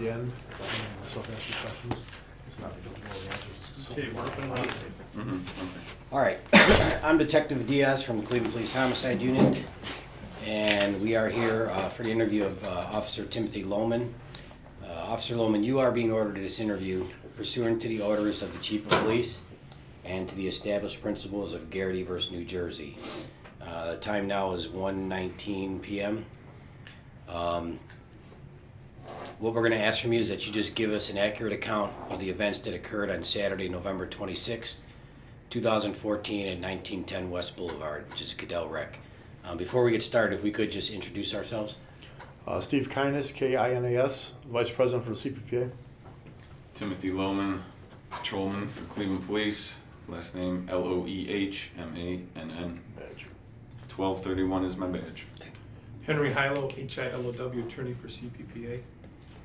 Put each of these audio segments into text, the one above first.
the end, myself ask you questions. It's not because of all the answers. Okay, we're open on tape. All right, I'm Detective Diaz from the Cleveland Police Homicide Unit, and we are here for the interview of Officer Timothy Loehmann. Officer Loehmann, you are being ordered to this interview pursuant to the orders of the Chief of Police and to the established principles of Garrity v. New Jersey. The time now is 1:19 p.m. What we're going to ask from you is that you just give us an accurate account of the events that occurred on Saturday, November 26th, 2014 at 1910 West Boulevard, which is Cadell Rec. Before we get started, if we could just introduce ourselves. Steve Kinas, Kinas, Vice President for the CPPA. Timothy Loehmann, Patrolman for Cleveland Police. Last name Loehmann. Badge. 1231 is my badge. Henry Hilo, Hilow, attorney for CPPA.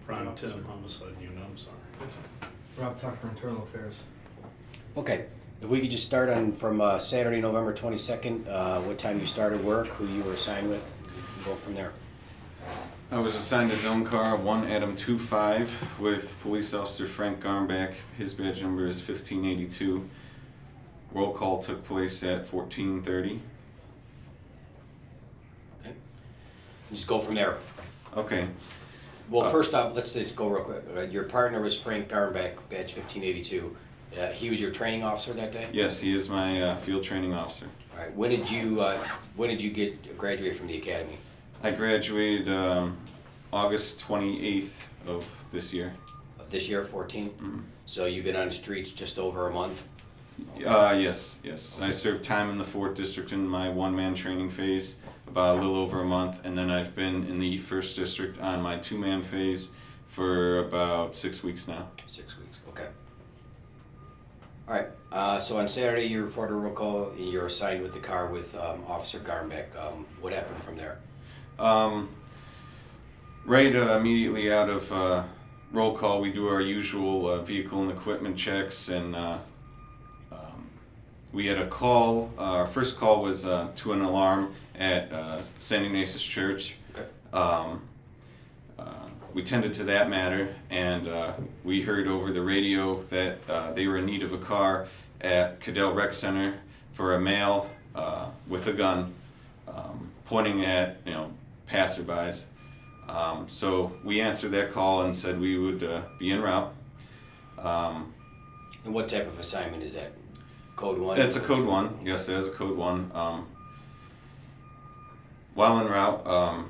Ron Tim, homicide unit, I'm sorry. That's all. Rob Tucker, Internal Affairs. Okay, if we could just start on from Saturday, November 22nd, what time you started work, who you were assigned with, and go from there. I was assigned to Zone Car 1 Adam 25 with Police Officer Frank Garnback. His badge number is 1582. Roll call took place at 14:30. Okay, just go from there. Okay. Well, first off, let's just go real quick. Your partner was Frank Garnback, badge 1582. He was your training officer that day? Yes, he is my field training officer. All right, when did you graduate from the academy? I graduated August 28th of this year. Of this year, 14? Mhm. So you've been on the streets just over a month? Yes. I served time in the 4th District in my one-man training phase, about a little over a month, and then I've been in the 1st District on my two-man phase for about 6 weeks now. 6 weeks, okay. All right, so on Saturday you reported a roll call, and you're assigned with the car with Officer Garnback. What happened from there? Right immediately out of roll call, we do our usual vehicle and equipment checks, and we had a call. Our first call was to an alarm at St. Ignatius Church. Okay. We tended to that matter, and we heard over the radio that they were in need of a car at Cadell Rec Center for a male with a gun pointing at passerbys. So we answered that call and said we would be en route. And what type of assignment is that? Code 1? It's a code 1. Yes, it is a code 1. While en route,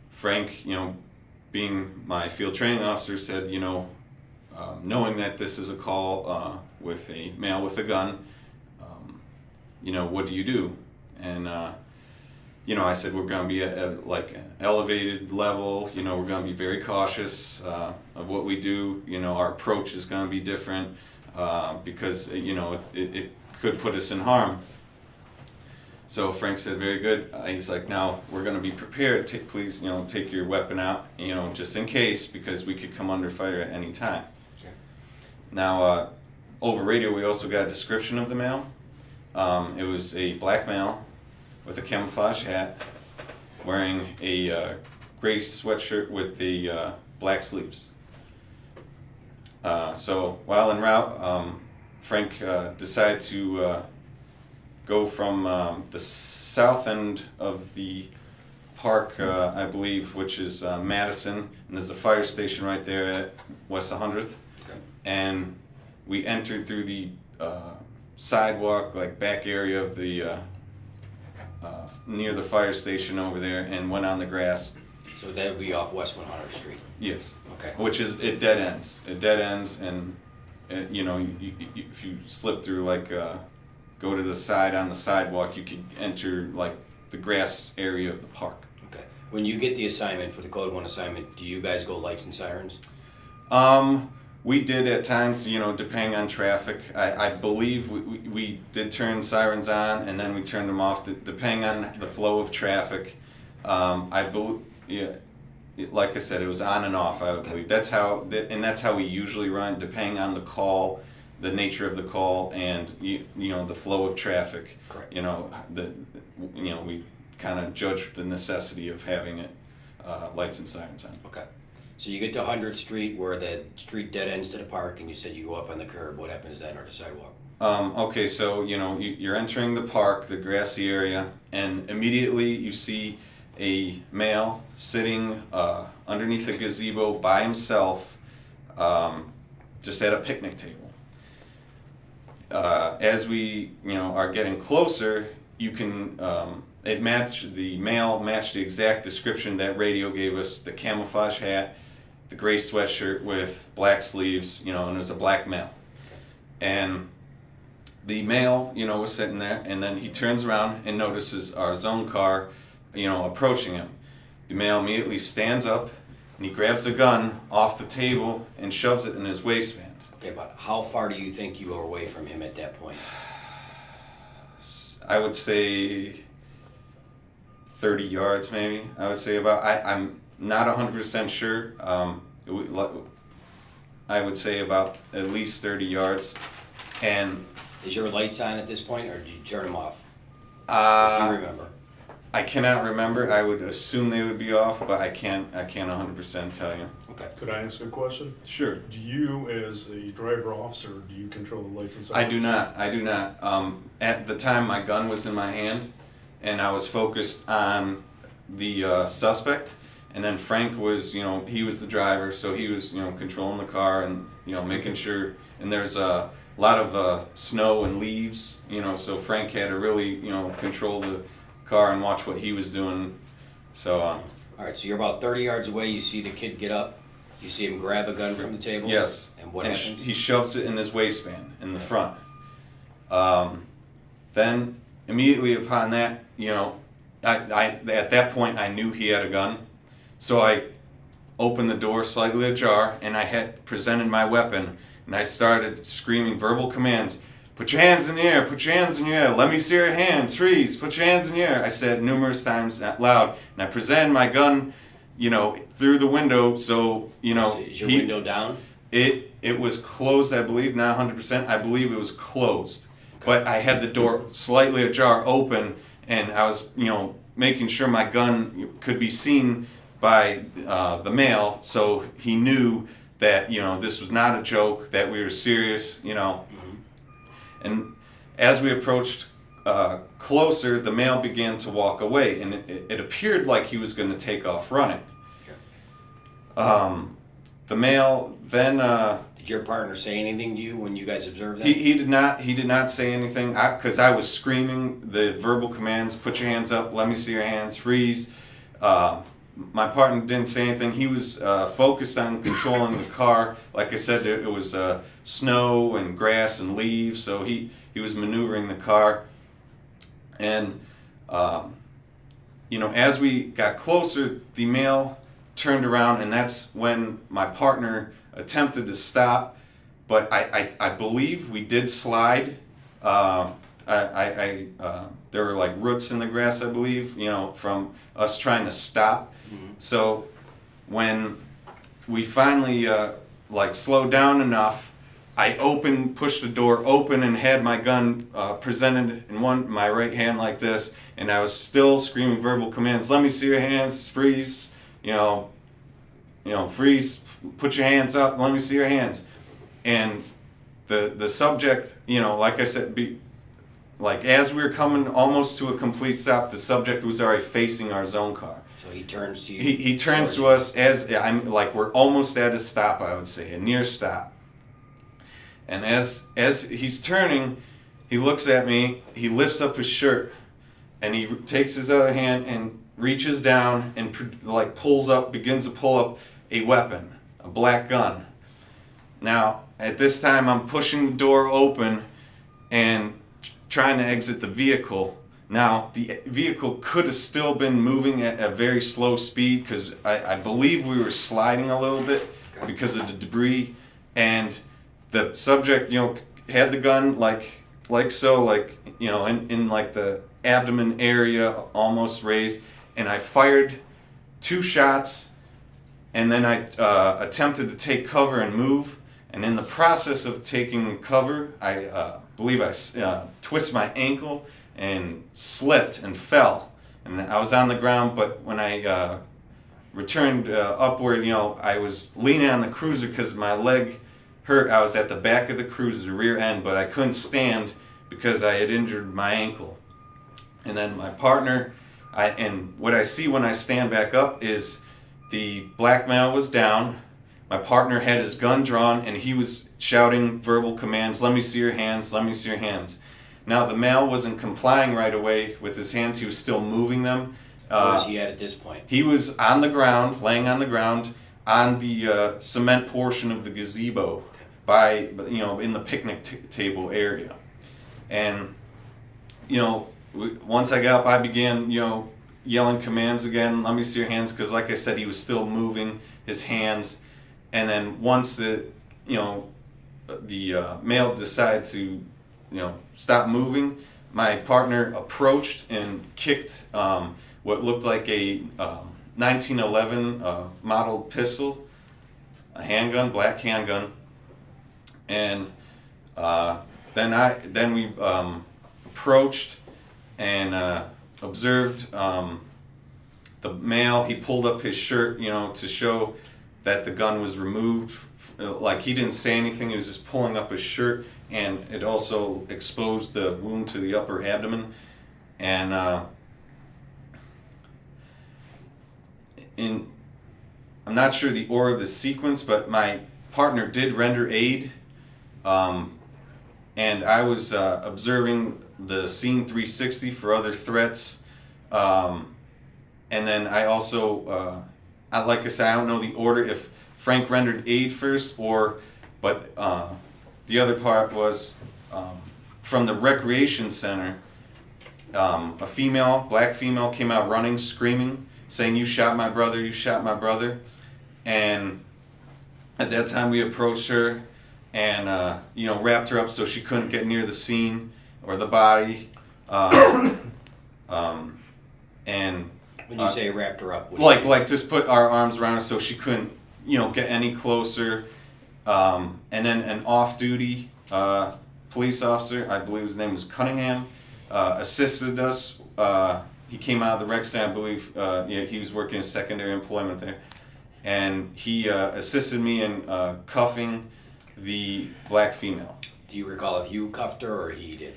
Frank, being my field training officer, said, knowing that this is a call with a male with a gun, what do you do? And I said we're going to be at like an elevated level. We're going to be very cautious of what we do. Our approach is going to be different because it could put us in harm. So Frank said, very good. He's like, now we're going to be prepared. Please, take your weapon out, just in case, because we could come under fire at any time. Okay. Now, over radio, we also got a description of the male. It was a black male with a camouflage hat, wearing a gray sweatshirt with the black sleeves. So while en route, Frank decided to go from the south end of the park, I believe, which is Madison, and there's a fire station right there at West 100th. Okay. And we entered through the sidewalk, like back area of the near the fire station over there, and went on the grass. So that would be off West 100th Street? Yes. Okay. Which is, it dead ends. It dead ends, and if you slip through, like, go to the side on the sidewalk, you could enter, like, the grass area of the park. Okay. When you get the assignment for the Code 1 assignment, do you guys go lights and sirens? We did at times, depending on traffic. I believe we did turn sirens on, and then we turned them off, depending on the flow of traffic. Like I said, it was on and off, I would believe. That's how we usually run, depending on the call, the nature of the call, and the flow of traffic. Correct. We kind of judge the necessity of having it lights and sirens on. Okay. So you get to 100th Street where the street dead ends to the park, and you said you go up on the curb. What happens then, or the sidewalk? Okay, so you're entering the park, the grassy area, and immediately you see a male sitting underneath a gazebo by himself, just at a picnic table. As we are getting closer, you can the male matched the exact description that radio gave us: the camouflage hat, the gray sweatshirt with black sleeves, and it was a black male. And the male, was sitting there, and then he turns around and notices our zone car, approaching him. The male immediately stands up and he grabs a gun off the table and shoves it in his waistband. Okay, but how far do you think you are away from him at that point? I would say 30 yards, maybe. I would say I'm not 100% sure. I would say about at least 30 yards. And Is your lights on at this point, or did you turn them off? If you remember. I cannot remember. I would assume they would be off, but I can't 100% tell you. Okay. Could I ask a question? Sure. Do you, as a driver officer, do you control the lights and I sirens? do not. At the time, my gun was in my hand, and I was focused on the suspect. And then Frank was, he was the driver, so he was, controlling the car and, making sure. And there's a lot of snow and leaves, so Frank had to really, control the car and watch what he was doing. So. All right, so you're about 30 yards away. You see the kid get up. You see him grab a gun from the table. Yes. And what and happened? He shoves it in his waistband in the front. Then immediately upon that, I at that point I knew he had a gun, so I opened the door slightly ajar and I had presented my weapon and I started screaming verbal commands. Put your hands in the air, put your hands in the air, let me see your hands, freeze, put your hands in the air. I said numerous times out loud, and I presented my gun, through the window, so, Is your window down? It was closed, I believe, not 100%, I believe it was closed. But I had the door slightly ajar open, and I was, making sure my gun could be seen by the male, so he knew that, this was not a joke, that we were serious, And as we approached closer, the male began to walk away, and it appeared like he was going to take off running. The male then. Did your partner say anything to you when you guys observed that? He did not say anything because I was screaming the verbal commands: put your hands up, let me see your hands, freeze. My partner didn't say anything. He was focused on controlling the car. Like I said, it was snow and grass and leaves, so he was maneuvering the car. And as we got closer, the male turned around, and that's when my partner attempted to stop, but I believe we did slide. There were like roots in the grass, I believe, from us trying to stop. Mm-hmm. So when we finally slowed down enough, I pushed the door open and had my gun presented in my right hand like this, and I was still screaming verbal commands: let me see your hands, freeze, freeze, put your hands up, let me see your hands. And the subject, like I said, as we were coming almost to a complete stop, the subject was already facing our zone car. So he turns to you. He turns to us as we're almost at a stop, I would say, a near stop. And as he's turning, he looks at me, he lifts up his shirt, and he takes his other hand and reaches down and begins to pull up a weapon, a black gun. Now, at this time, I'm pushing the door open and trying to exit the vehicle. Now, the vehicle could have still been moving at a very slow speed because I believe we were sliding a little bit because of the debris, and the subject, had the gun in the abdomen area, almost raised, and I fired 2 shots, and then I attempted to take cover and move, and in the process of taking cover, I believe I twisted my ankle and slipped and fell, and I was on the ground, but when I returned upward, I was leaning on the cruiser because my leg hurt. I was at the back of the cruiser, rear end, but I couldn't stand because I had injured my ankle. And then my partner, and what I see when I stand back up is the black male was down. My partner had his gun drawn and he was shouting verbal commands, "Let me see your hands, let me see your hands." Now the male wasn't complying right away with his hands, he was still moving them. Where was he at this point? He was on the ground, laying on the ground, on the cement portion of the gazebo, by in the picnic table area. And once I got up, I began yelling commands again. "Let me see your hands," because like I said, he was still moving his hands. And then once the male decided to stop moving, my partner approached and kicked what looked like a 1911 model pistol, a handgun, black handgun, and then we approached and observed the male. He pulled up his shirt, to show that the gun was removed. Like, he didn't say anything, he was just pulling up his shirt, and it also exposed the wound to the upper abdomen. And I'm not sure the order of the sequence, but my partner did render aid, and I was observing the scene 360 for other threats, and then I also, like I said, I don't know the order if Frank rendered aid first but the other part was from the recreation center. A female, black female, came out running, screaming, saying, "You shot my brother, you shot my brother." And at that time we approached her and wrapped her up so she couldn't get near the scene or the body. And When you say wrapped her up, what do you like just put our arms around her so she couldn't get any closer. And then an off-duty police officer, I believe his name was Cunningham, assisted us. He came out of the rec center, I believe. He was working in secondary employment there, and he assisted me in cuffing the black female. Do you recall if you cuffed her or he did?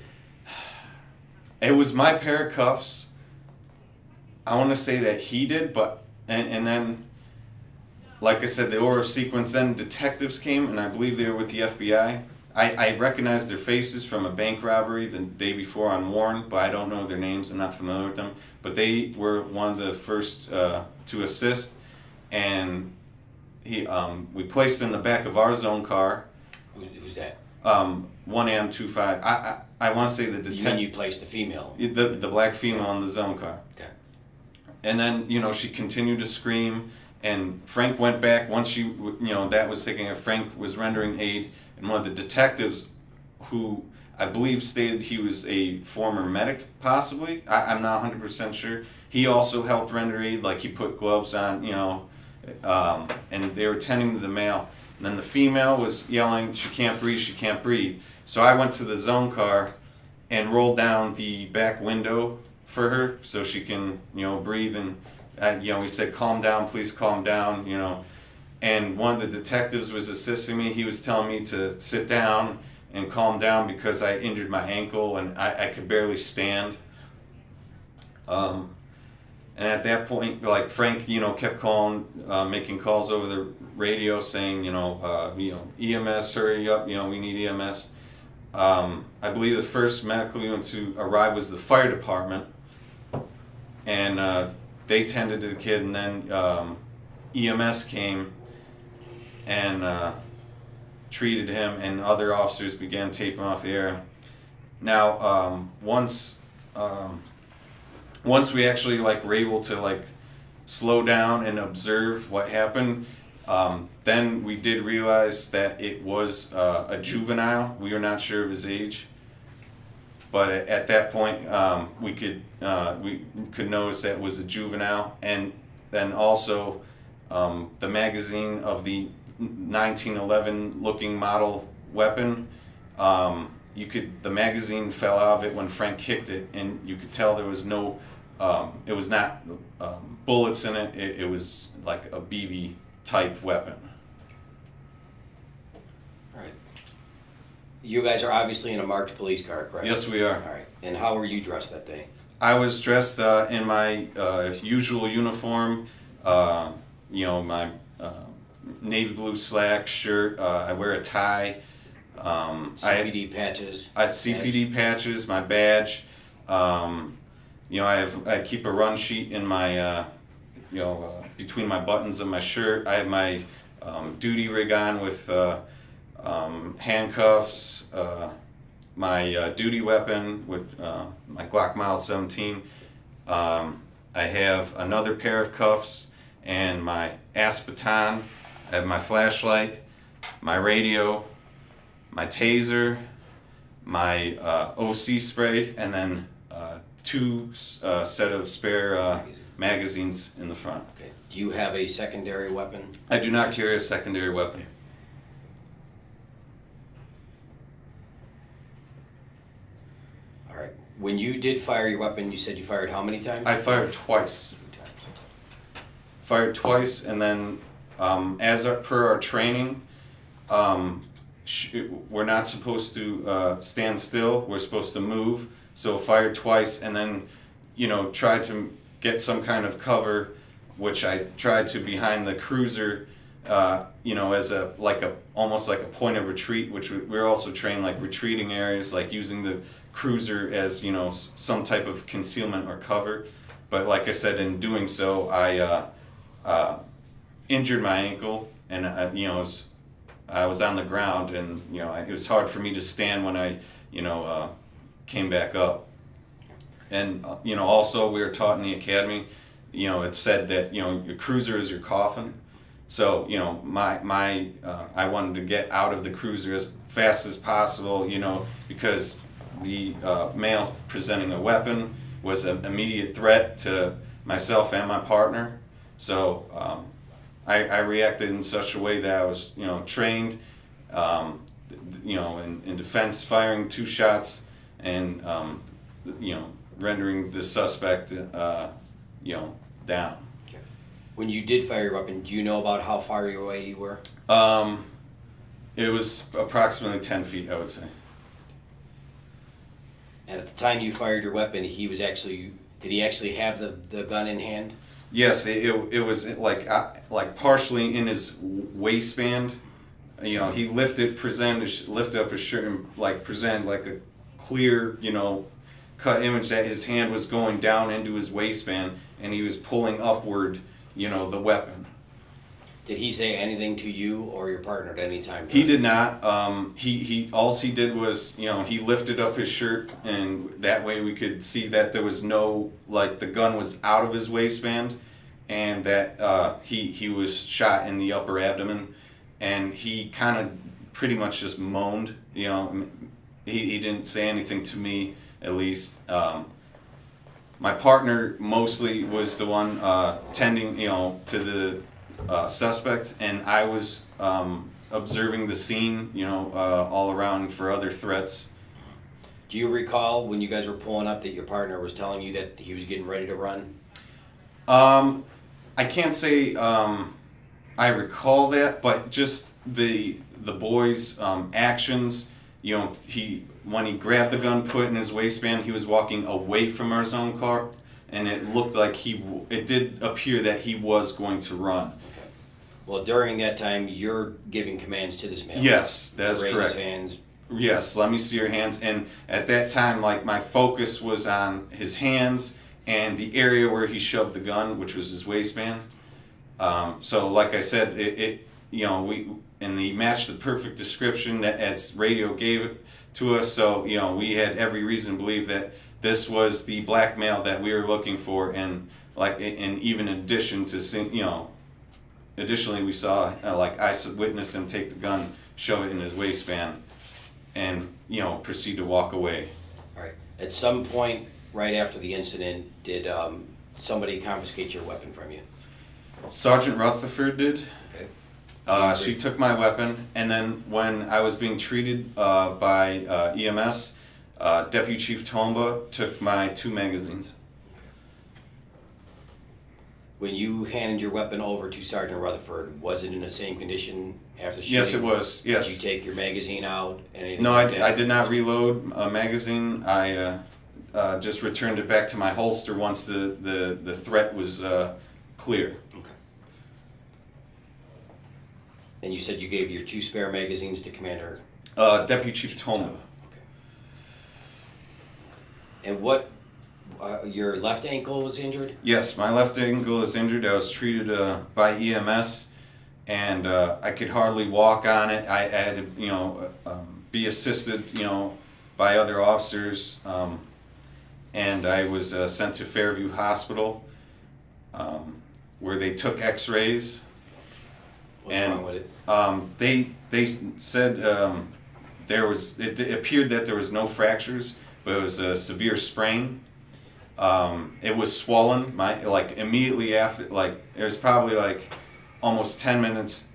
It was my pair of cuffs. I want to say that he did, but and then, like I said, the order of sequence. Then detectives came, and I believe they were with the FBI. I recognized their faces from a bank robbery the day before on Warren, but I don't know their names. I'm not familiar with them. But they were one of the first to assist, and we placed in the back of our zone car. Who's that? 1AM25. I want to say the You mean detective. you placed a female? The black female in the zone car. Okay. And then, she continued to scream, and Frank went back. Once she, that was taking her, Frank was rendering aid, and one of the detectives, who I believe stated he was a former medic, possibly, I'm not 100% sure, he also helped render aid, like he put gloves on, and they were tending to the male. And then the female was yelling, "She can't breathe, she can't breathe." So I went to the zone car and rolled down the back window for her so she can, breathe. And, we said, "Calm down, please calm down," And one of the detectives was assisting me. He was telling me to sit down and calm down because I injured my ankle and I could barely stand. And at that point, like, Frank, kept calling, making calls over the radio saying, EMS, hurry up, we need EMS. I believe the first medical unit to arrive was the fire department, and they tended to the kid, and then EMS came and treated him, and other officers began taping off the air. Now, once we actually were able to slow down and observe what happened, then we did realize that it was a juvenile. We were not sure of his age, but at that point we could notice that it was a juvenile. And then also the magazine of the 1911 looking model weapon, the magazine fell out of it when Frank kicked it, and you could tell there was no, it was not bullets in it. It was like a BB type weapon. All right. You guys are obviously in a marked police car, correct? Yes, we are. All right. And how were you dressed that day? I was dressed in my usual uniform, my navy blue slack shirt. I wear a tie. CPD patches? I had CPD patches, my badge. I keep a run sheet in my, between my buttons of my shirt. I have my duty rig on with handcuffs, my duty weapon with my Glock Mile 17. I have another pair of cuffs and my ass baton. I have my flashlight, my radio, my taser, my OC spray, and then two set of spare magazines in the front. Okay. Do you have a secondary weapon? I do not carry a secondary weapon. All right. When you did fire your weapon, you said you fired how many times? I fired twice. 2 times. Fired twice, and then per our training, we're not supposed to stand still. We're supposed to move. So fired twice, and then, tried to get some kind of cover, which I tried to behind the cruiser, as almost like a point of retreat, which we're also trained like retreating areas, like using the cruiser as, some type of concealment or cover. But like I said, in doing so, I injured my ankle, and I was on the ground, and it was hard for me to stand when I came back up. And also we were taught in the academy, it said that your cruiser is your coffin. So I wanted to get out of the cruiser as fast as possible, because the male presenting a weapon was an immediate threat to myself and my partner. So I reacted in such a way that I was trained in defense, firing 2 shots and rendering the suspect down. Okay. When you did fire your weapon, do you know about how far away you were? It was approximately 10 feet, I would say. And at the time you fired your weapon, did he actually have the gun in hand? Yes, it was like partially in his waistband. He lifted up his shirt and presented like a clear, cut image that his hand was going down into his waistband, and he was pulling upward, the weapon. Did he say anything to you or your partner at any time? He did not. He did was, he lifted up his shirt, and that way we could see that there was no, the gun was out of his waistband, and that he was shot in the upper abdomen, and he kind of pretty much just moaned. He didn't say anything to me, at least. My partner mostly was the one tending, to the suspect, and I was observing the scene, all around for other threats. Do you recall when you guys were pulling up that your partner was telling you that he was getting ready to run? I can't say I recall that, but just the boy's actions. When he grabbed the gun, put it in his waistband, he was walking away from our zone car, and it looked like it did appear that he was going to run. Okay. Well, during that time, you're giving commands to this man. Yes, that's raise correct. His hands. Yes, let me see your hands. And at that time, my focus was on his hands and the area where he shoved the gun, which was his waistband. So, like I said, he matched the perfect description that as radio gave it to us. So, we had every reason to believe that this was the black male that we were looking for, and even in addition to additionally we saw I witnessed him take the gun, shove it in his waistband, and proceed to walk away. All right. At some point, right after the incident, did somebody confiscate your weapon from you? Sergeant Rutherford did. Okay. She took my weapon, and then when I was being treated by EMS, Deputy Chief Tomba took my 2 magazines. When you handed your weapon over to Sergeant Rutherford, was it in the same condition after shooting? Yes, it was. Yes. Did you take your magazine out? Anything No, like that? I did not reload a magazine. I just returned it back to my holster once the threat was clear. Okay. And you said you gave your 2 spare magazines to Commander. Deputy Chief Loehmann. Okay. And what? Your left ankle was injured? Yes, my left ankle is injured. I was treated by EMS, and I could hardly walk on it. I had to, be assisted, by other officers, and I was sent to Fairview Hospital, where they took X-rays. What's wrong with it? They said there was. It appeared that there was no fractures, but it was a severe sprain. It was swollen. Immediately after, it was probably almost 10 minutes.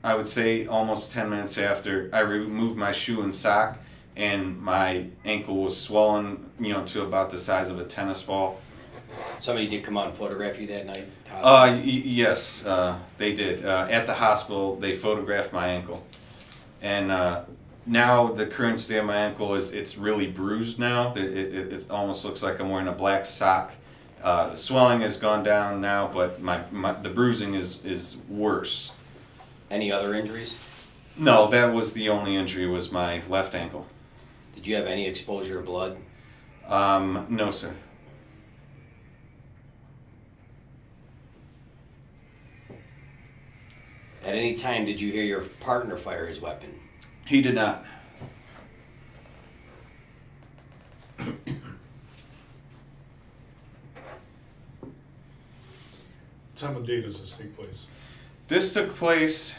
I would say almost 10 minutes after I removed my shoe and sock, and my ankle was swollen, to about the size of a tennis ball. Somebody did come out and photograph you that night? Yes, they did. At the hospital, they photographed my ankle, and now the current state of my ankle is it's really bruised now. It almost looks like I'm wearing a black sock. The swelling has gone down now, but the bruising is worse. Any other injuries? No, that was the only injury, was my left ankle. Did you have any exposure to blood? No, sir. At any time did you hear your partner fire his weapon? He did not. What time of day does this take place? This took place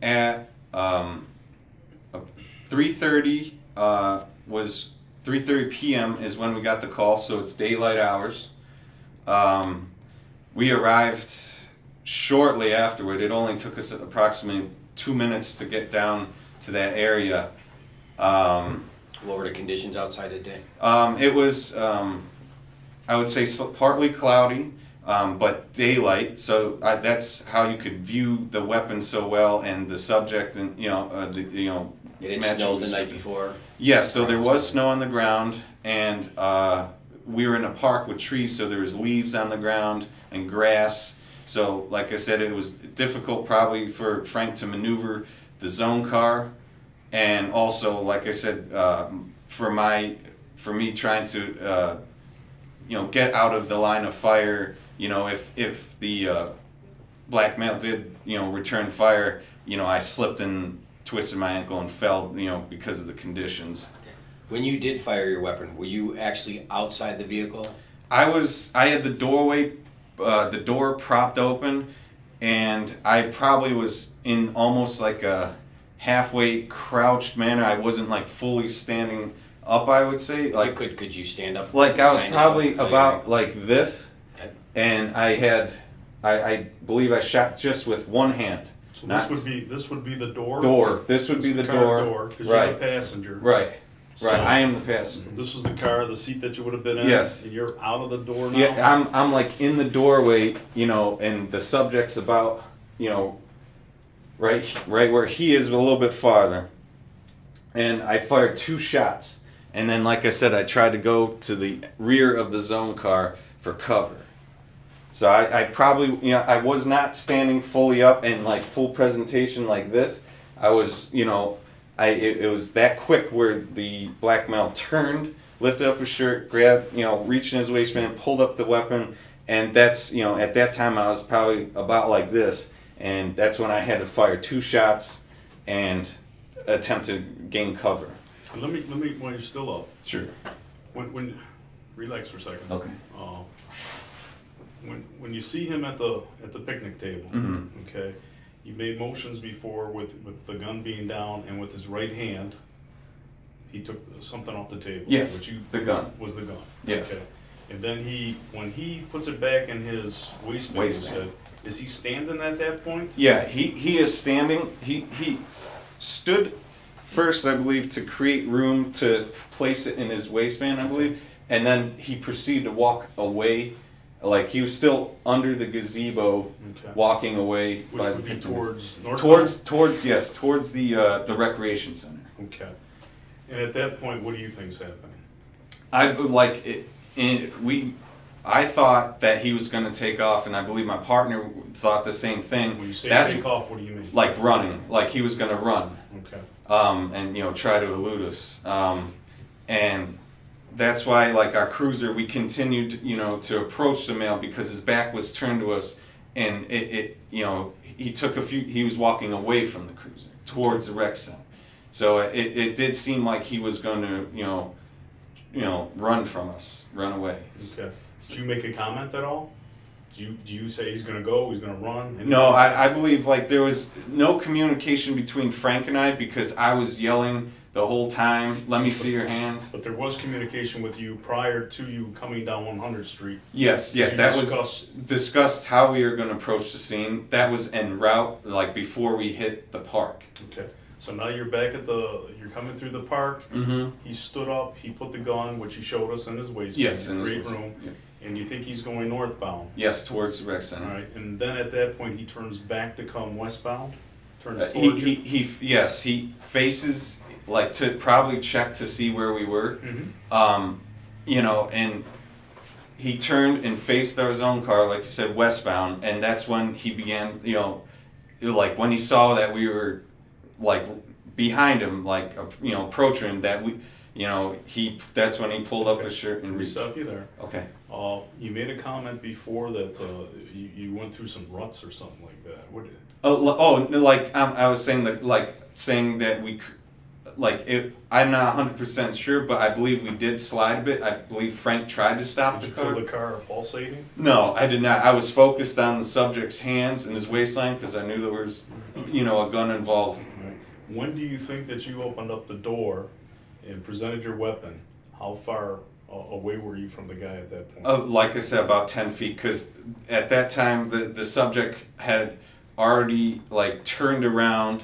at 3:30. Was 3:30 p.m. is when we got the call, so it's daylight hours. We arrived shortly afterward. It only took us approximately 2 minutes to get down to that area. What were the conditions outside the day? It was, I would say, partly cloudy, but daylight. So that's how you could view the weapon so well, and the subject, and It had matching snowed the description. night before. Yes, so there was snow on the ground, and we were in a park with trees, so there was leaves on the ground and grass. So, like I said, it was difficult probably for Frank to maneuver the zone car, and also, like I said, for me trying to, get out of the line of fire. If the black male did, return fire, I slipped and twisted my ankle and fell, because of the conditions. When you did fire your weapon, were you actually outside the vehicle? I had the door propped open, and I probably was in almost like a halfway crouched manner. I wasn't fully standing up, I would say. Could you stand up? I was behind probably yourself? about like this, Okay. and I believe I shot just with one hand. So Not- this would be the door? Door. This would be the door. Because you're Right. the passenger. Right. So- Right. I am the passenger. This is the car, the seat that you would have been in? Yes. And you're out of the door now? Yeah, I'm in the doorway, and the subject's about, right where he is, a little bit farther. And I fired 2 shots, and then, like I said, I tried to go to the rear of the zone car for cover. So I probably, I was not standing fully up and full presentation like this. I was, it was that quick where the black male turned, lifted up his shirt, grabbed, reached in his waistband, pulled up the weapon, and that's, at that time I was probably about like this, and that's when I had to fire 2 shots and attempt to gain cover. Let me, while you're still up, Sure. when relax for a second. Okay. When you see him at the picnic table, Mhm. okay, you made motions before with the gun being down, and with his right hand, he took something off the table. Yes, Which the gun. was the gun. Yes. Okay. And then when he puts it back in his waistband, you said, is he standing at that point? Yeah, he is standing. He stood first, I believe, to create room to place it in his waistband, I believe, and then he proceeded to walk away like he was still under the gazebo, Okay. walking away Which by would be towards north? towards the recreation center. Okay. And at that point, what do you think's happening? I like it. I thought that he was going to take off, and I believe my partner thought the same thing. When you say That's take off, what do you mean? like running, like he was going to run, Okay. and try to elude us, and that's why like our cruiser, we continued to approach the male because his back was turned to us, and he took he was walking away from the cruiser towards the rec center, so it did seem like he was going to run from us, run away. Okay. Did you make a comment at all? Do you say he's gonna go, he's gonna run? No, I believe like there was no communication between Frank and I because I was yelling the whole time, let me see your hands. But there was communication with you prior to you coming down 100th Street. Yes, Did you that discuss- was discussed how we were going to approach the scene. That was en route, like before we hit the park. Okay. So now you're back you're coming through the park. Mm-hmm. He stood up, he put the gun, which he showed us in his waistband. Yes, in his great waistband, room. yeah. And you think he's going northbound. Yes, towards the rec center. All right. And then at that point, he turns back to come westbound. Turns He towards you. he faces like to probably check to see where we were. Mhm. And he turned and faced our own car, like you said, westbound, and that's when he began, like when he saw that we were like behind him, like approaching him, that that's when he pulled up his shirt and We reached. stop you there. Okay. You made a comment before that you went through some ruts or something like that. What? I was saying that we. I'm not 100% sure, but I believe we did slide a bit. I believe Frank tried to stop Did you the car. feel the car pulsating? No, I did not. I was focused on the subject's hands and his waistline because I knew there was, a gun involved. Right. When do you think that you opened up the door and presented your weapon? How far away were you from the guy at that point? Like I said, about 10 feet, because at that time the subject had already turned around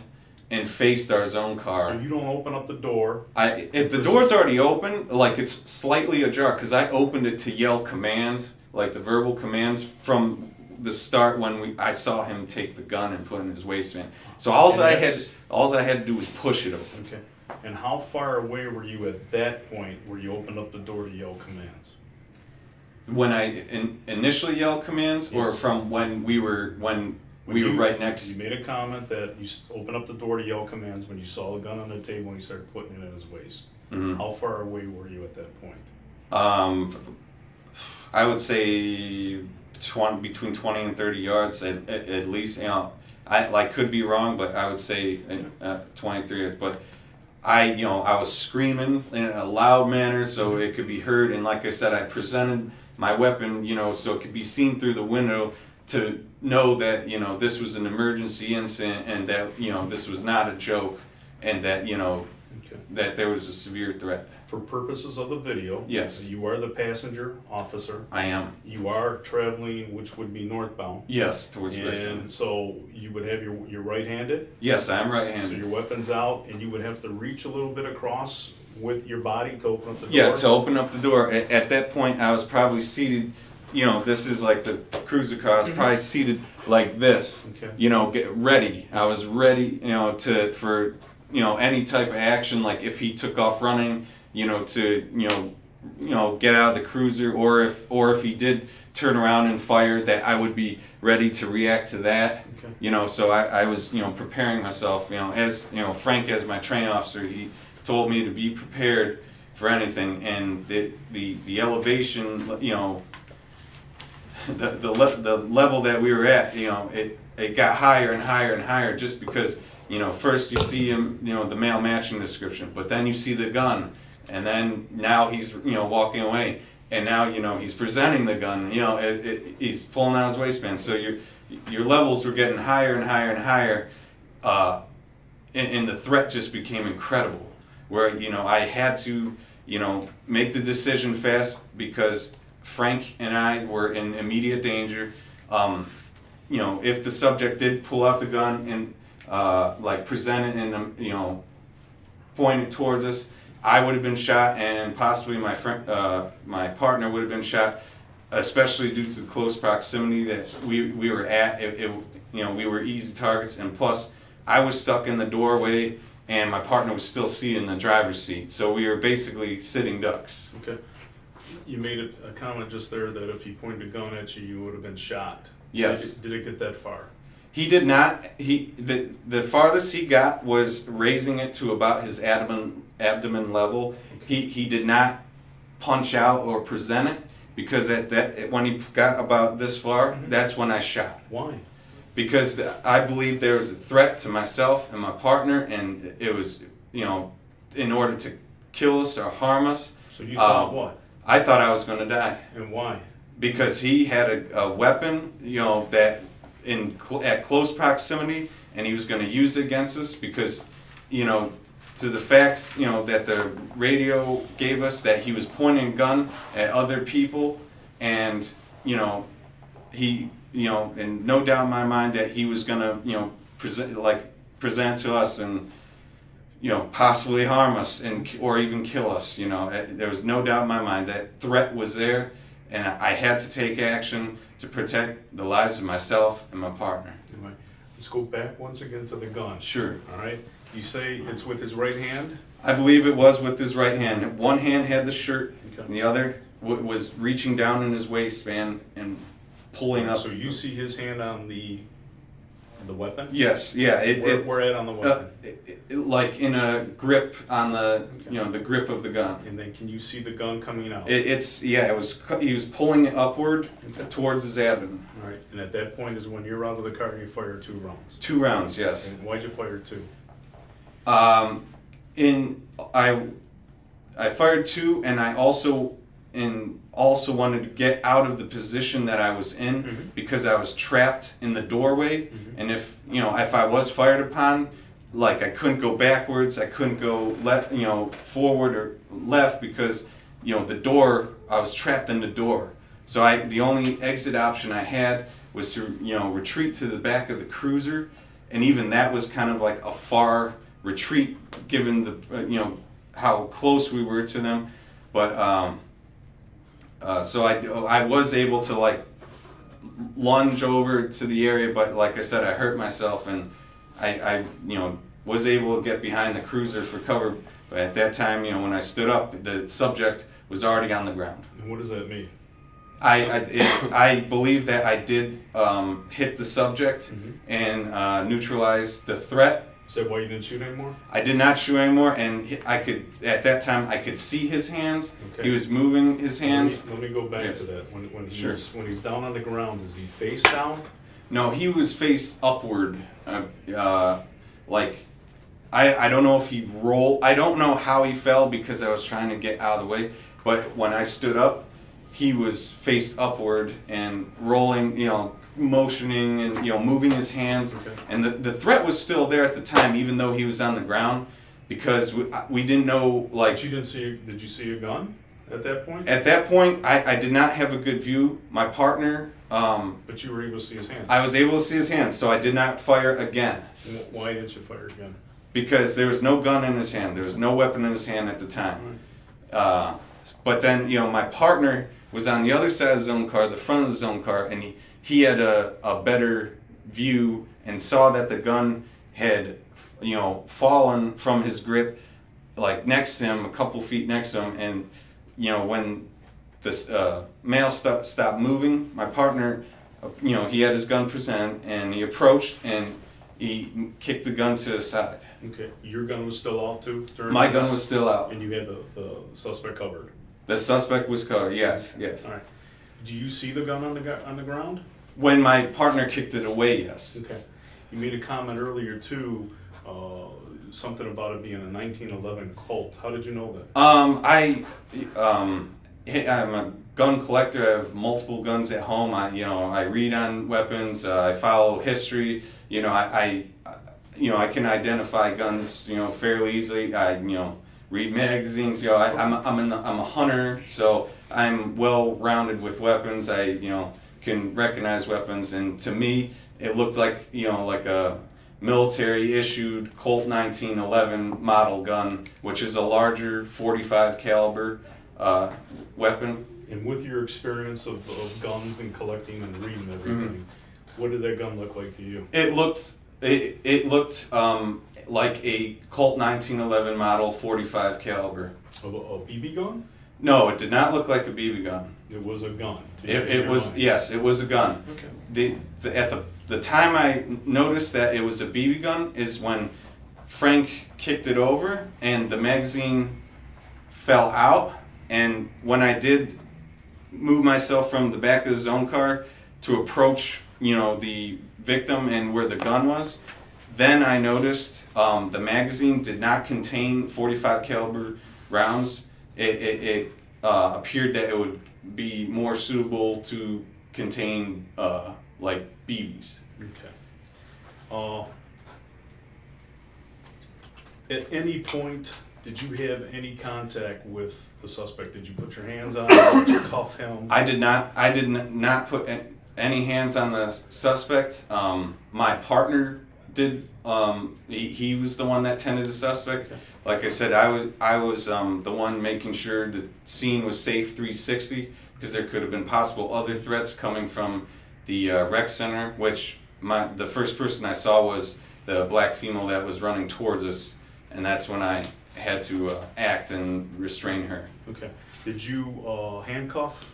and faced our own car. So you don't open up the door. If the door's already open, it's slightly ajar, because I opened it to yell commands, like the verbal commands from the start when I saw him take the gun and put it in his waistband. So all I had to do was push it open. Okay. And how far away were you at that point where you opened up the door to yell commands? When I initially yelled commands, or Yes. from when we were right next. You made a comment that you opened up the door to yell commands when you saw the gun on the table and you started putting it in his waist. Mhm. How far away were you at that point? I would say between 20 and 30 yards at least. I could be wrong, but I would say 23. But I was screaming in a loud manner so it could be heard, and like I said, I presented my weapon, so it could be seen through the window to know that this was an emergency incident, and that this was not a joke, and that Okay. that there was a severe threat. For purposes of the video, Yes. you are the passenger officer. I am. You are traveling, which would be northbound. Yes, towards Richmond. And so you would have your right-handed. Yes, I am So right-handed. your weapon's out, and you would have to reach a little bit across with your body to open up the door. Yeah, to open up the door. At that point, I was probably seated. This is like the cruiser car. I was probably seated like this. Okay. Get ready. I was ready. For any type of action. Like if he took off running. To get out of the cruiser, or if he did turn around and fire, that I would be ready to react to that. Okay. So I was preparing myself. As Frank, as my training officer, he told me to be prepared for anything, and the elevation, the level that we were at, it got higher and higher and higher, just because first you see him, the male matching description, but then you see the gun. And then now he's walking away, and now he's presenting the gun. He's pulling out his waistband. So your levels were getting higher and higher and higher, and the threat just became incredible. Where I had to make the decision fast, because Frank and I were in immediate danger. If the subject did pull out the gun and present it and point it towards us, I would have been shot, and possibly my friend, my partner would have been shot. especially due to the close proximity that we were at, we were easy targets, and plus I was stuck in the doorway and my partner was still seated in the driver's seat, so we were basically sitting ducks. Okay. You made a comment just there that if he pointed a gun at you, you would have been shot. Yes. Did it get that far? He did not. The farthest he got was raising it to about his abdomen level. He did not punch out or present it, because when he got about this far, that's when I shot. Why? Because I believed there was a threat to myself and my partner, and it was, in order to kill us or harm us. So you thought what? I thought I was going to die. And why? Because he had a weapon, that at close proximity, and he was going to use it against us because, to the facts, that the radio gave us, that he was pointing a gun at other people, and, he, and no doubt in my mind that he was going to, present to us and, possibly harm us or even kill us. There was no doubt in my mind that threat was there, and I had to take action to protect the lives of myself and my partner. Anyway, let's go back once again to the gun. Sure. All right. You say it's with his right hand? I believe it was with his right hand. One hand had the shirt, Okay. and the other was reaching down in his waistband and pulling up. So you see his hand on the weapon? Yes, yeah. Where at on the weapon? Like in a grip on the, Okay. the grip of the gun. And then can you see the gun coming out? It was. He was pulling it upward towards his abdomen. All right. And at that point is when you're out of the car and you fire 2 rounds. 2 rounds, yes. And why'd you fire 2? I fired 2, and I also wanted to get out of the position that I was in, because I was trapped in the doorway, and if I was fired upon, like, I couldn't go backwards, I couldn't go forward or left, because the door, I was trapped in the door. So the only exit option I had was to retreat to the back of the cruiser, and even that was kind of like a far retreat given the how close we were to them. But so I was able to lunge over to the area, but like I said, I hurt myself, and I was able to get behind the cruiser for cover. But at that time, when I stood up, the subject was already on the ground. And what does that mean? I believe that I did hit the subject and neutralize the threat. Is that why you didn't shoot anymore? I did not shoot anymore, and at that time I could see his hands. Okay. He was moving his hands. Let me go back Yes. to that. When Sure. when he's down on the ground, is he face down? No, he was face upward. I don't know if he rolled. I don't know how he fell because I was trying to get out of the way. But when I stood up, he was face upward and rolling, motioning and moving his hands. Okay. And the threat was still there at the time, even though he was on the ground, because we didn't know But you didn't see. Did you see a gun at that point? At that point, I did not have a good view. My partner, But you were able to see his hand. I was able to see his hands, so I did not fire again. Why didn't you fire again? Because there was no gun in his hand. There was no weapon in his hand at the time. But then, my partner was on the other side of his own car, the front of his own car, and he had a better view and saw that the gun had, fallen from his grip, like next to him, a couple feet next to him. And, when this male stopped moving, my partner, he had his gun presented, and he approached and he kicked the gun to his side. Okay. Your gun was still out too? during My this? gun was still out. And you had the suspect covered? The suspect was covered, yes. All right. Do you see the gun on the ground? When my partner kicked it away, yes. Okay. You made a comment earlier too, something about it being a 1911 Colt. How did you know that? I'm a gun collector. I have multiple guns at home. I read on weapons. I follow history. I can identify guns, fairly easily. I read magazines. I'm a hunter, so I'm well rounded with weapons. I can recognize weapons, and to me, it looked like like a military issued Colt 1911 model gun, which is a larger .45 caliber weapon. And with your experience of guns and collecting and reading everything, what did that gun look like to you? It looked like a Colt 1911 model 45 caliber. A BB gun? No, it did not look like a BB gun. It was a gun. It was, yes, it was a gun. Okay. At the time I noticed that it was a BB gun is when Frank kicked it over and the magazine fell out. And when I did move myself from the back of the zone car to approach, the victim and where the gun was, then I noticed the magazine did not contain 45 caliber rounds. It appeared that it would be more suitable to contain like BBs. Okay. At any point, did you have any contact with the suspect? Did you put your hands on him? Did you cuff him? I did not put any hands on the suspect. My partner did. He was the one that tended the suspect. Like I said, I was the one making sure the scene was safe 360 because there could have been possible other threats coming from the rec center. Which the first person I saw was the black female that was running towards us, and that's when I had to act and restrain her. Okay. Did you handcuff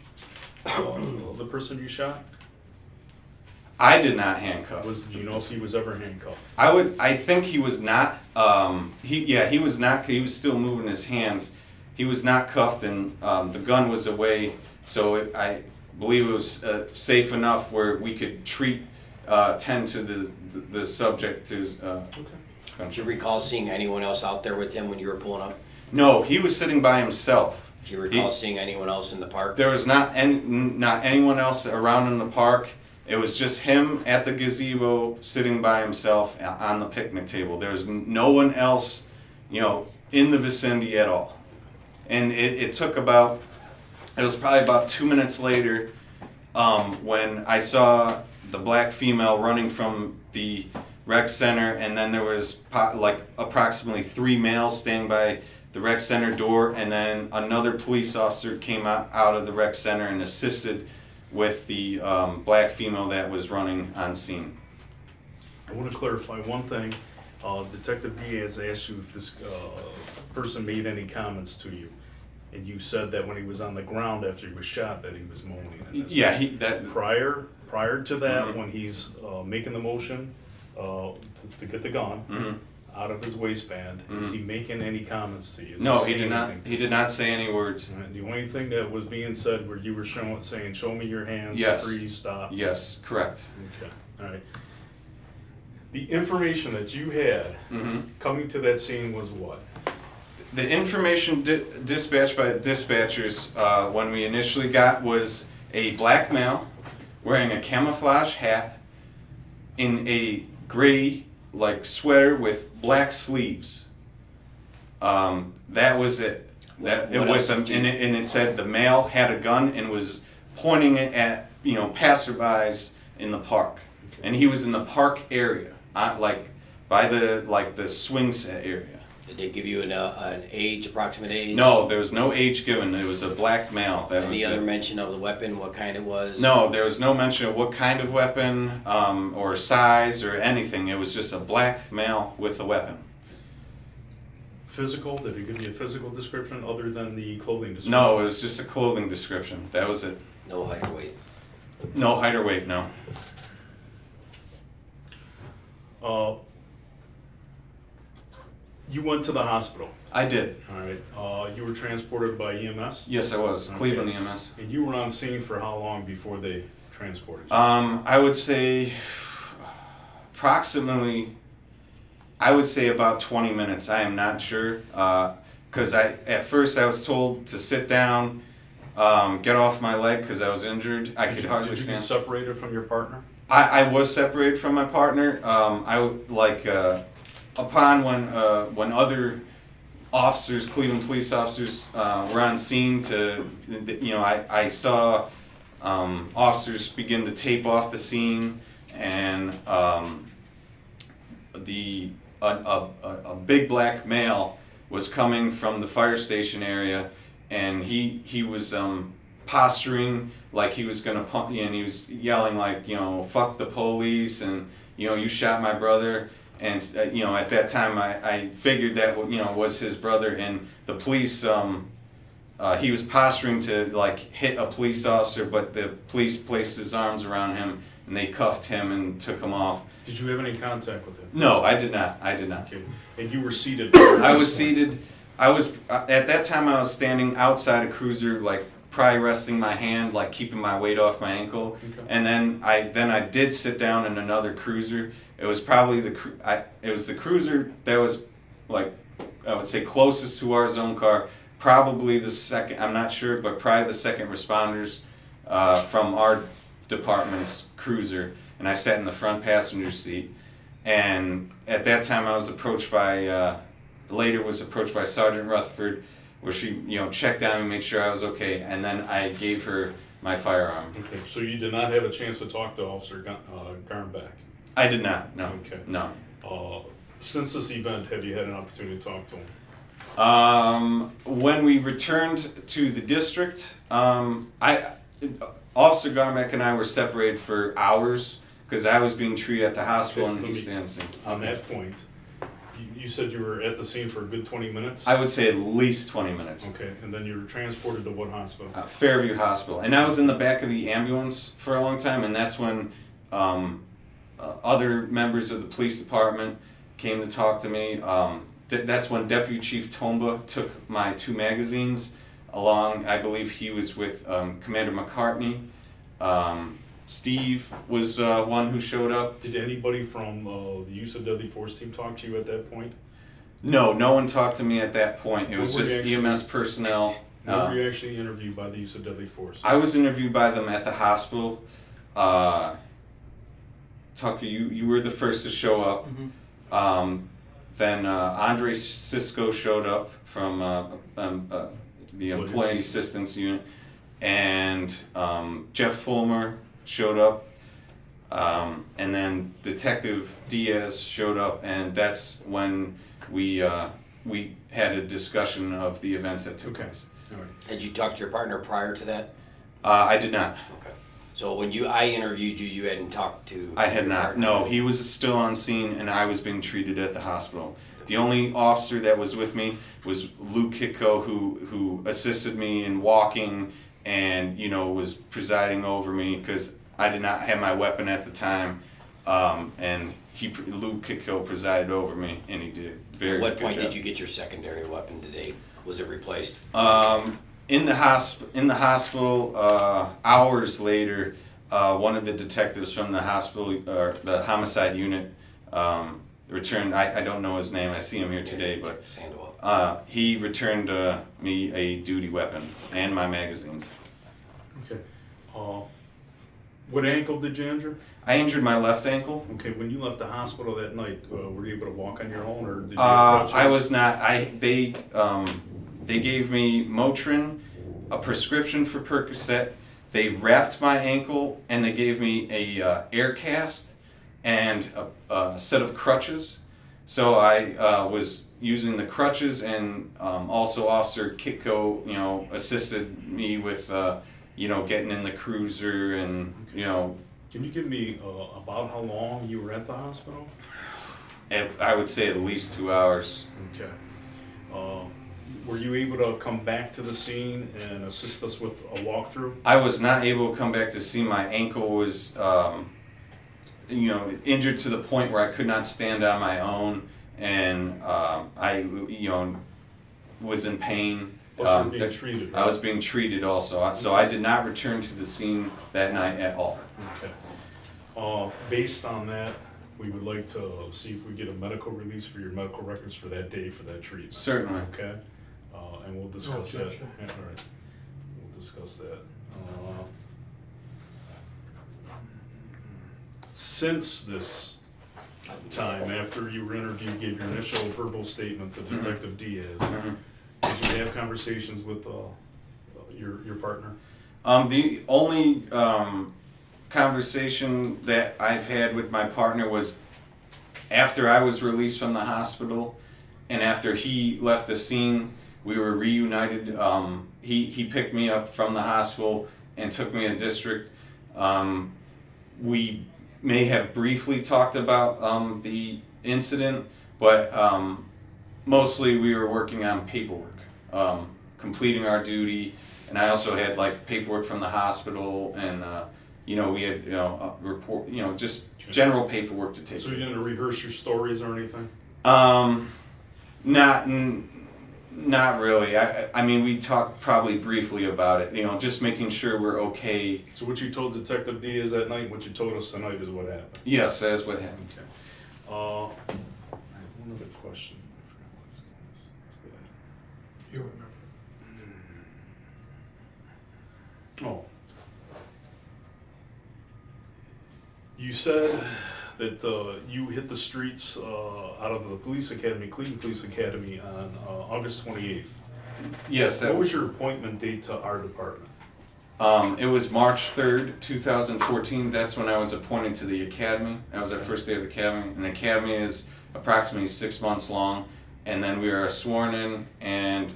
the person you shot? I did not handcuff. Do you know if he was ever handcuffed? I think he was not. He was not. He was still moving his hands. He was not cuffed, and the gun was away. So I believe it was safe enough where we could tend to the subject to his. Do you recall seeing anyone else out there with him when you were pulling up? No, he was sitting by himself. Do you recall seeing anyone else in the park? There was not anyone else around in the park. It was just him at the gazebo sitting by himself on the picnic table. There was no one else, in the vicinity at all. And it was probably about 2 minutes later when I saw the black female running from the rec center, and then there was approximately 3 males standing by the rec center door, and then another police officer came out of the rec center and assisted with the black female that was running on scene. I want to clarify one thing. Detective Diaz asked you if this person made any comments to you, and you said that when he was on the ground after he was shot that he was moaning. And this. Yeah, Prior to that, when he's making the motion to get the gun out of his waistband, is he making any comments to you? No, he did not. He did not say any words. Right. The only thing that was being said where you were saying, "Show me your hands, Yes. freeze, stop." Yes, correct. Okay, all right. The information that you had coming to that scene was what? The information dispatched by dispatchers when we initially got was a black male wearing a camouflage hat in a gray sweater with black sleeves. That was it. And it said the male had a gun and was pointing it at passerbys in the park, and he was in the park area, by the swing set area. Did they give you an approximate age? No, there was no age given. It was a black male. Any other mention of the weapon, what kind it was? No, there was no mention of what kind of weapon or size or anything. It was just a black male with a weapon. Physical? Did he give you a physical description other than the clothing description? No, it was just a clothing description. That was it. No height or weight? No height or weight, no. You went to the hospital. I did. All right. You were transported by EMS? Yes, I was. Okay. Cleveland EMS. And you were on scene for how long before they transported you? I would say approximately, about 20 minutes. I am not sure. Because at first I was told to sit down, get off my leg because I was injured. I could hardly stand. Did you get stand. separated from your partner? I was separated from my partner. Upon when other officers, Cleveland police officers, were on scene I saw officers begin to tape off the scene, and a big black male was coming from the fire station area, and he was posturing like he was gonna pump me, and he was yelling like, fuck the police, and you shot my brother. And at that time I figured that was his brother, and the police he was posturing to like hit a police officer, but the police placed his arms around him and they cuffed him and took him off. Did you have any contact with him? No, I did not. Okay. And you were seated? I was seated. I was at that time I was standing outside a cruiser, like probably resting my hand, like keeping my weight off my ankle. Okay. And then I did sit down in another cruiser. It was probably the cruiser that was, like, I would say closest to our zone car. Probably the second. I'm not sure, but probably the second responders from our department's cruiser. And I sat in the front passenger seat. And at that time, I was approached by. Later was approached by Sergeant Rutherford, where she checked on me, made sure I was okay, and then I gave her my firearm. Okay, so you did not have a chance to talk to Officer Garnback? I did not. No. Okay. No. Since this event, have you had an opportunity to talk to him? When we returned to the district, Officer Garnback and I were separated for hours because I was being treated at the hospital in East Lansing. On that point, you said you were at the scene for a good 20 minutes? I would say at least 20 minutes. Okay, and then you were transported to what hospital? Fairview Hospital. And I was in the back of the ambulance for a long time, and that's when other members of the police department came to talk to me. That's when Deputy Chief Tomba took my 2 magazines along. I believe he was with Commander McCartney. Steve was one who showed up. Did anybody from the use of deadly force team talk to you at that point? No one talked to me at that point. It was What were just you EMS personnel. Were you actually interviewed by the use of deadly force? I was interviewed by them at the hospital. Tucker, you were the first to show up. Mm-hmm. Then Andre Cisco showed up from the Employee Assistance Unit, and Jeff Fulmer showed up, and then Detective Diaz showed up, and that's when we had a discussion of the events that took place. All right. Had you talked to your partner prior to that? I did not. Okay. So when I interviewed you, you hadn't talked to. I had your not. partner? No, he was still on scene, and I was being treated at the hospital. The only officer that was with me was Luke Kitko, who assisted me in walking and was presiding over me because I did not have my weapon at the time, and Luke Kitko presided over me, and he did very good job. At what point did you get your secondary weapon to date? Was it replaced? In the hospital, hours later, one of the detectives from the hospital, or the homicide unit, returned. I don't know his name. I see him here today, but Sandoval. he returned me a duty weapon and my magazines. Okay. What ankle did you injure? I injured my left ankle. Okay, when you left the hospital that night, were you able to walk on your own, or did you have crutches? I was not. They gave me Motrin, a prescription for Percocet. They wrapped my ankle, and they gave me a air cast and a set of crutches. So I was using the crutches, and also Officer Kitko, assisted me with, getting in the cruiser, and Can you give me about how long you were at the hospital? I would say at least 2 hours. Okay. Were you able to come back to the scene and assist us with a walkthrough? I was not able to come back to see. My ankle was, injured to the point where I could not stand on my own, and I, was in pain. Plus you were being treated, right? I was being treated also, so I did not return to the scene that night at all. Okay. Based on that, we would like to see if we get a medical release for your medical records for that day for that treatment. Certainly. Okay. And we'll discuss that. Sure. Yeah, all right. We'll discuss that. Since this time, after you were interviewed, gave your initial verbal statement to Detective Diaz, did you have conversations with your partner? The only conversation that I've had with my partner was after I was released from the hospital and after he left the scene. We were reunited. He picked me up from the hospital and took me to district. We may have briefly talked about the incident, but mostly we were working on paperwork, completing our duty, and I also had like paperwork from the hospital, and we had report, just general paperwork to take. So you didn't rehearse your stories or anything? Not really. I mean, we talked probably briefly about it. Just making sure we're okay. So what you told Detective Diaz that night, what you told us tonight is what happened? Yes, that's what happened. Okay. I have one other question. I forgot what it was. That's You remember. bad. Oh. You said that you hit the streets out of the police academy, Cleveland Police Academy, on August 28th. Yes. What was your appointment date to our department? It was March 3rd, 2014. That's when I was appointed to the academy. That was our first day of the academy. And the academy is approximately 6 months long. And then we are sworn in and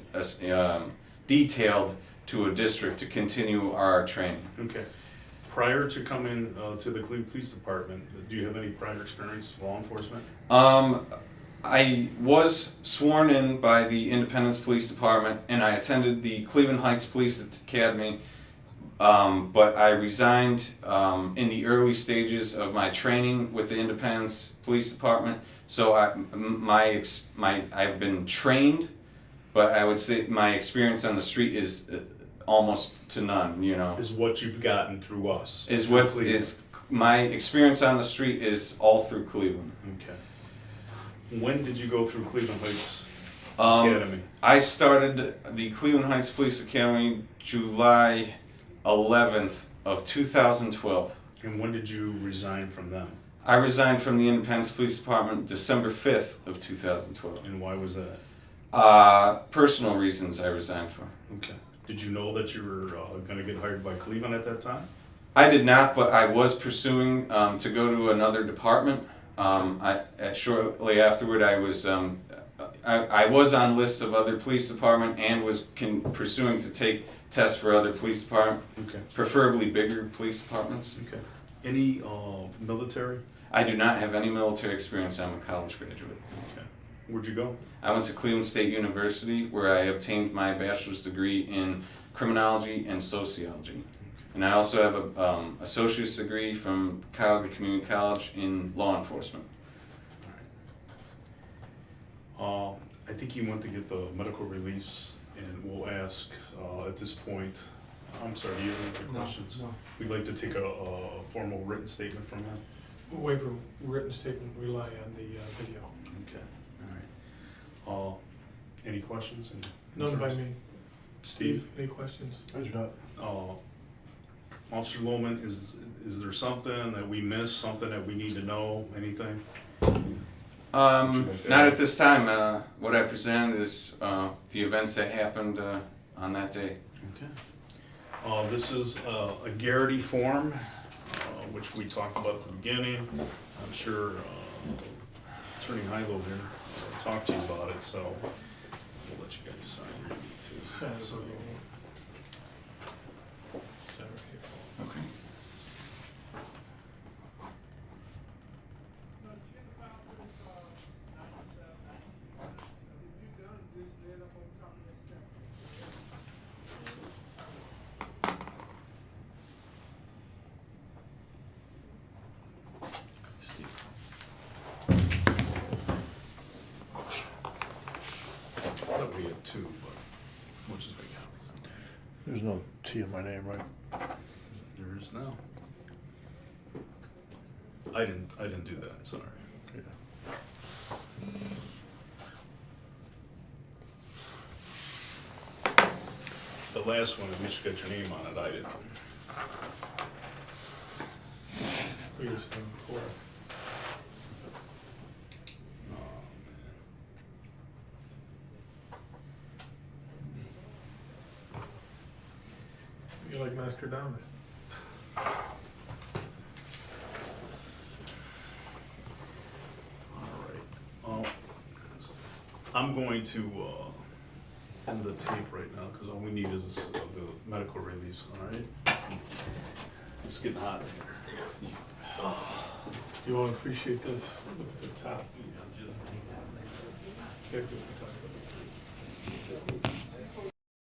detailed to a district to continue our training. Okay. Prior to coming to the Cleveland Police Department, do you have any prior experience with law enforcement? I was sworn in by the Independence Police Department, and I attended the Cleveland Heights Police Academy, but I resigned in the early stages of my training with the Independence Police Department. So I've been trained, but I would say my experience on the street is almost to none. Is what you've gotten through us? Is what Cleveland. is my experience on the street is all through Cleveland. Okay. When did you go through Cleveland Heights Academy? I started the Cleveland Heights Police Academy July 11th of 2012. And when did you resign from them? I resigned from the Independence Police Department December 5th of 2012. And why was that? Personal reasons I resigned for. Okay. Did you know that you were going to get hired by Cleveland at that time? I did not, but I was pursuing to go to another department. Shortly afterward, I was on lists of other police department and was pursuing to take tests for other police department, Okay. preferably bigger police departments. Okay. Any military? I do not have any military experience. I'm a college graduate. Okay. Where'd you go? I went to Cleveland State University, where I obtained my bachelor's degree in criminology and sociology. And I also have a associate's degree from Cuyahoga Community College in law enforcement. I think you went to get the medical release, and we'll ask at this point. I'm sorry, do you have any other questions? No. We'd like to take a formal written statement from him. Waiver written statement, rely on the video. Okay, all right. Any questions? Any None by concerns? me. Steve? Any questions? I do not. Officer Loehmann, is there something that we missed, something that we need to know, anything? Not at this time. What I presented is the events that happened on that day. Okay. This is a Garrity form, which we talked about at the beginning. I'm sure Attorney Hilo here talked to you about it, so we'll let you guys sign your need to. Sign it. So, Sign right here. Okay. I thought we had two, but we'll just make copies. There's no T in my name, right? There is now. I didn't do that, sorry. Yeah. The last one, at least you got your name on it, I didn't. We just done before. Oh, You're like Nostradamus. All right. I'm going to end the tape right now, because all we need is the medical release, all right? It's getting hot in here. You all appreciate this? Look at the top. Exactly what we're talking about.